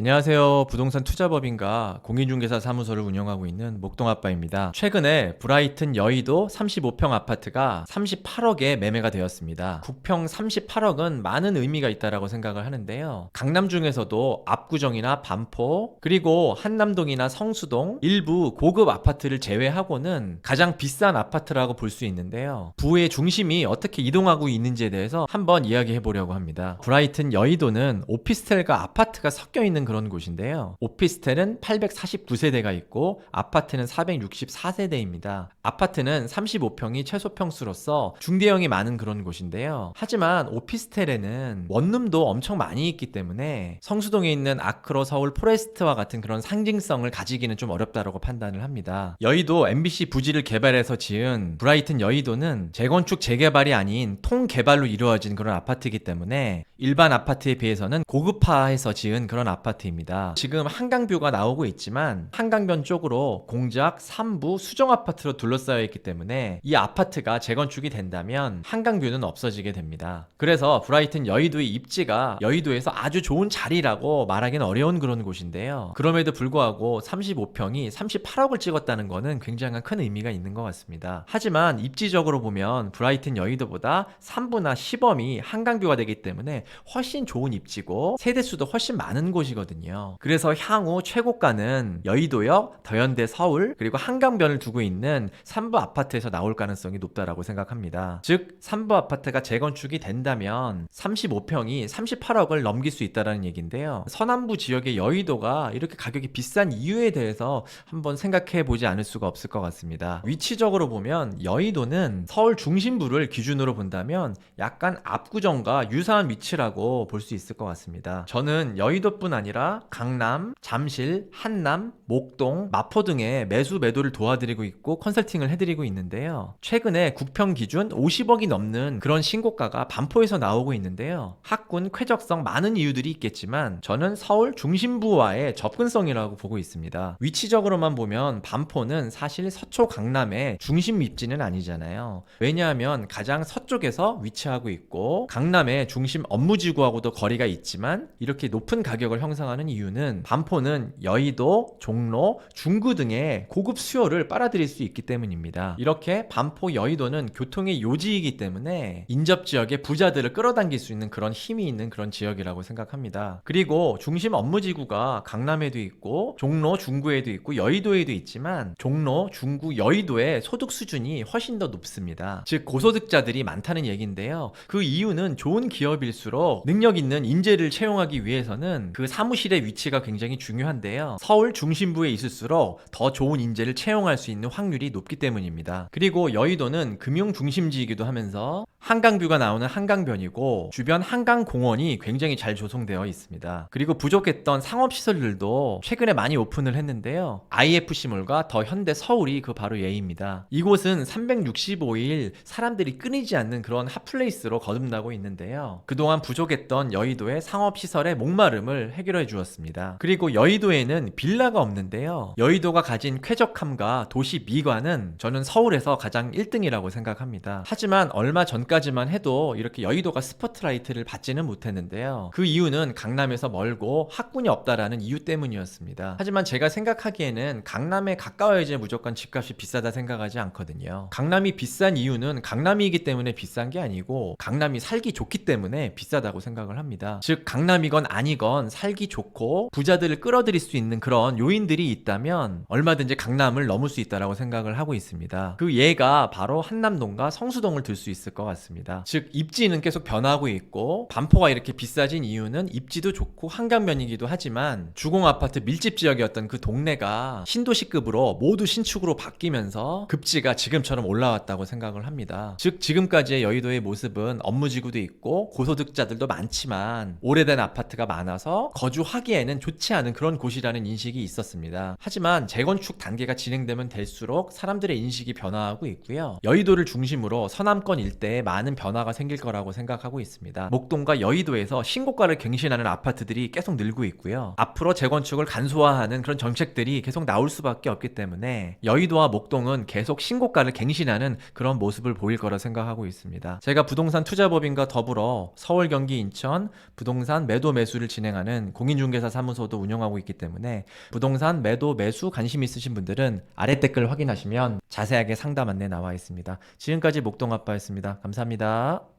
안녕하세요. 부동산 투자법인가 공인중개사 사무소를 운영하고 있는 목동아빠입니다. 최근에 브라이튼 여의도 35평 아파트가 38억에 매매가 되었습니다. 국평 38억은 많은 의미가 있다고 생각을 하는데요. 강남 중에서도 압구정이나 반포, 그리고 한남동이나 성수동, 일부 고급 아파트를 제외하고는 가장 비싼 아파트라고 볼 수 있는데요. 부의 중심이 어떻게 이동하고 있는지에 대해서 한번 이야기해 보려고 합니다. 브라이튼 여의도는 오피스텔과 아파트가 섞여 있는 그런 곳인데요. 오피스텔은 849세대가 있고 아파트는 464세대입니다. 아파트는 35평이 최소 평수로서 중대형이 많은 그런 곳인데요. 하지만 오피스텔에는 원룸도 엄청 많이 있기 때문에 성수동에 있는 아크로 서울 포레스트와 같은 그런 상징성을 가지기는 좀 어렵다고 판단을 합니다. 여의도 MBC 부지를 개발해서 지은 브라이튼 여의도는 재건축 재개발이 아닌 통개발로 이루어진 그런 아파트이기 때문에 일반 아파트에 비해서는 고급화해서 지은 그런 아파트입니다. 지금 한강뷰가 나오고 있지만 한강변 쪽으로 공작 3부 수정 아파트로 둘러싸여 있기 때문에 이 아파트가 재건축이 된다면 한강뷰는 없어지게 됩니다. 그래서 브라이튼 여의도의 입지가 여의도에서 아주 좋은 자리라고 말하기는 어려운 그런 곳인데요. 그럼에도 불구하고 35평이 38억을 찍었다는 것은 굉장한 큰 의미가 있는 것 같습니다. 하지만 입지적으로 보면 브라이튼 여의도보다 3부나 시범이 한강뷰가 되기 때문에 훨씬 좋은 입지고 세대수도 훨씬 많은 곳이거든요. 그래서 향후 최고가는 여의도역, 더현대 서울, 그리고 한강변을 두고 있는 3부 아파트에서 나올 가능성이 높다라고 생각합니다. 즉 3부 아파트가 재건축이 된다면 35평이 38억을 넘길 수 있다는 얘기인데요. 서남부 지역의 여의도가 이렇게 가격이 비싼 이유에 대해서 한번 생각해 보지 않을 수가 없을 것 같습니다. 위치적으로 보면 여의도는 서울 중심부를 기준으로 본다면 약간 압구정과 유사한 위치라고 볼 수 있을 것 같습니다. 저는 여의도뿐 아니라 강남, 잠실, 한남, 목동, 마포 등의 매도를 도와드리고 있고 컨설팅을 해드리고 있는데요. 최근에 국평 기준 50억이 넘는 그런 신고가가 반포에서 나오고 있는데요. 학군, 쾌적성 많은 이유들이 있겠지만 저는 서울 중심부와의 접근성이라고 보고 있습니다. 위치적으로만 보면 반포는 사실 서초 강남의 중심 입지는 아니잖아요. 왜냐하면 가장 서쪽에서 위치하고 있고 강남의 중심 업무지구하고도 거리가 있지만 이렇게 높은 가격을 형성하는 이유는 반포는 여의도, 종로, 중구 등의 고급 수요를 빨아들일 수 있기 때문입니다. 이렇게 반포 여의도는 교통의 요지이기 때문에 인접 지역의 부자들을 끌어당길 수 있는 그런 힘이 있는 그런 지역이라고 생각합니다. 그리고 중심 업무지구가 강남에도 있고 종로, 중구에도 있고 여의도에도 있지만 종로, 중구, 여의도의 소득 수준이 훨씬 더 높습니다. 즉 고소득자들이 많다는 얘기인데요. 그 이유는 좋은 기업일수록 능력 있는 인재를 채용하기 위해서는 그 사무실의 위치가 굉장히 중요한데요. 서울 중심부에 있을수록 더 좋은 인재를 채용할 수 있는 확률이 높기 때문입니다. 그리고 여의도는 금융 중심지이기도 하면서 한강뷰가 나오는 한강변이고 주변 한강공원이 굉장히 잘 조성되어 있습니다. 그리고 부족했던 상업시설들도 최근에 많이 오픈을 했는데요. IFC몰과 더 현대 서울이 그 바로 예입니다. 이곳은 365일 사람들이 끊이지 않는 그런 핫플레이스로 거듭나고 있는데요. 그동안 부족했던 여의도의 상업시설의 목마름을 해결해 주었습니다. 그리고 여의도에는 빌라가 없는데요. 여의도가 가진 쾌적함과 도시 미관은 저는 서울에서 가장 1등이라고 생각합니다. 하지만 얼마 전까지만 해도 이렇게 여의도가 스포트라이트를 받지는 못했는데요. 그 이유는 강남에서 멀고 학군이 없다라는 이유 때문이었습니다. 하지만 제가 생각하기에는 강남에 가까워야지 무조건 집값이 비싸다 생각하지 않거든요. 강남이 비싼 이유는 강남이기 때문에 비싼 게 아니고 강남이 살기 좋기 때문에 비싸다고 생각을 합니다. 즉 강남이건 아니건 살기 좋고 부자들을 끌어들일 수 있는 그런 요인들이 있다면 얼마든지 강남을 넘을 수 있다고 생각을 하고 있습니다. 그 예가 바로 한남동과 성수동을 들 수 있을 것 같습니다. 즉 입지는 계속 변하고 있고 반포가 이렇게 비싸진 이유는 입지도 좋고 한강변이기도 하지만 주공아파트 밀집 지역이었던 그 동네가 신도시급으로 모두 신축으로 바뀌면서 급지가 지금처럼 올라왔다고 생각을 합니다. 즉 지금까지의 여의도의 모습은 업무지구도 있고 고소득자들도 많지만 오래된 아파트가 많아서 거주하기에는 좋지 않은 그런 곳이라는 인식이 있었습니다. 하지만 재건축 단계가 진행되면 될수록 사람들의 인식이 변화하고 있고요. 여의도를 중심으로 서남권 일대에 많은 변화가 생길 거라고 생각하고 있습니다. 목동과 여의도에서 신고가를 갱신하는 아파트들이 계속 늘고 있고요. 앞으로 재건축을 간소화하는 그런 정책들이 계속 나올 수밖에 없기 때문에 여의도와 목동은 계속 신고가를 갱신하는 그런 모습을 보일 거라 생각하고 있습니다. 제가 부동산 투자법인과 더불어 서울, 경기, 인천 부동산 매도 매수를 진행하는 공인중개사 사무소도 운영하고 있기 때문에 부동산 매도 매수 관심 있으신 분들은 아래 댓글 확인하시면 자세하게 상담 안내 나와 있습니다. 지금까지 목동아빠였습니다. 감사합니다.